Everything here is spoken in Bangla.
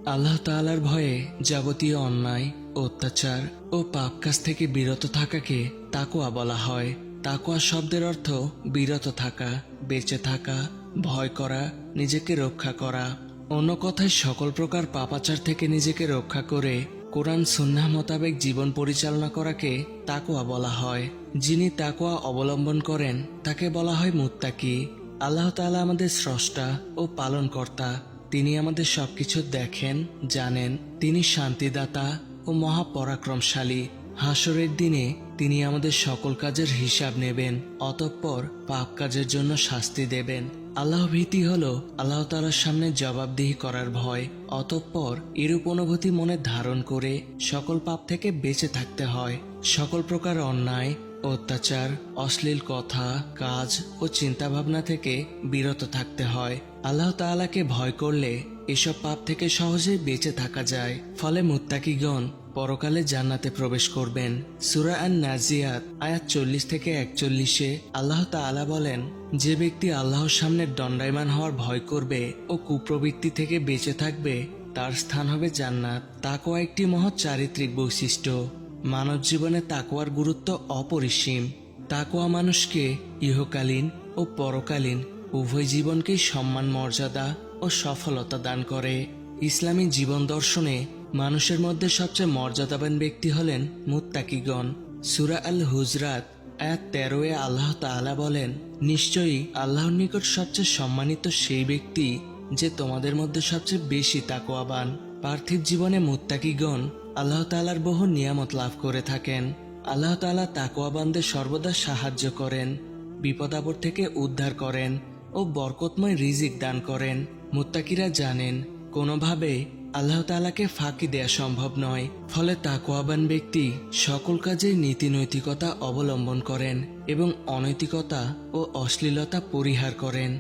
আল্লাহ তাআলার ভয়ে যাবতীয় অন্যায়, অত্যাচার ও পাপ কাজ থেকে বিরত থাকাকে তাকওয়া বলা হয়। তাকওয়া শব্দের অর্থ বিরত থাকা, বেঁচে থাকা, ভয় করা, নিজেকে রক্ষা করা। অন্য কথায় সকল প্রকার পাপাচার থেকে নিজেকে রক্ষা করে কোরআন সুন্নাহ মোতাবেক জীবন পরিচালনা করাকে তাকওয়া বলা হয়। যিনি তাকওয়া অবলম্বন করেন তাকে বলা হয় মুত্তাকি। আল্লাহ তাআলা আমাদের স্রষ্টা ও পালনকর্তা। তিনি আমাদের সবকিছু দেখেন, জানেন। তিনি শান্তিদাতা ও মহাপরাক্রমশালী। হাসরের দিনে তিনি আমাদের সকল কাজের হিসাব নেবেন, অতঃপর পাপ কাজের জন্য শাস্তি দেবেন। আল্লাহ ভীতি হল আল্লাহ তাআলার সামনে জবাবদিহি করার ভয়। অতঃপর এরূপ অনুভূতি মনে ধারণ করে সকল পাপ থেকে বেঁচে থাকতে হয়। সকল প্রকার অন্যায়, অত্যাচার, অশ্লীল কথা, কাজ ও চিন্তাভাবনা থেকে বিরত থাকতে হয়। আল্লাহ তাআলাকে ভয় করলে এসব পাপ থেকে সহজেই বেঁচে থাকা যায়। ফলে মুত্তাকিগণ পরকালে জান্নাতে প্রবেশ করবেন। সূরা আন-নাজিয়াত আয়াত 40 থেকে 41-এ আল্লাহ তাআলা বলেন, যে ব্যক্তি আল্লাহর সামনে দণ্ডায়মান হওয়ার ভয় করবে ও কুপ্রবৃত্তি থেকে বেঁচে থাকবে তার স্থান হবে জান্নাত। তাকওয়া একটি মহৎ চারিত্রিক বৈশিষ্ট্য। মানব জীবনে তাকওয়ার গুরুত্ব অপরিসীম। তাকওয়া মানুষকে ইহকালীন ও পরকালীন উভয় জীবনকেই সম্মান, মর্যাদা ও সফলতা দান করে। ইসলামী জীবন দর্শনে মানুষের মধ্যে সবচেয়ে মর্যাদাবান ব্যক্তি হলেন মুত্তাকিগণ। সূরা আল হুজরাত আয়াত 13-এ আল্লাহ তাআলা বলেন, নিশ্চয়ই আল্লাহর নিকট সবচেয়ে সম্মানিত সেই ব্যক্তি যে তোমাদের মধ্যে সবচেয়ে বেশি তাকওয়াবান। পার্থিব জীবনে মুত্তাকিগণ আল্লাহ তাআলার বহু নিয়ামত লাভ করে থাকেন। আল্লাহ তাআলা তাকওয়াবানদের সর্বদা সাহায্য করেন, বিপদ আপদ থেকে উদ্ধার করেন ও বরকতময় রিজিক দান করেন। মুত্তাকিরা জানেন কোনোভাবে আল্লাহ তাআলাকে ফাঁকি দেয়া সম্ভব নয়। ফলে তাকওয়াবান ব্যক্তি সকল কাজেই নীতি নৈতিকতা অবলম্বন করেন এবং অনৈতিকতা ও অশ্লীলতা পরিহার করেন।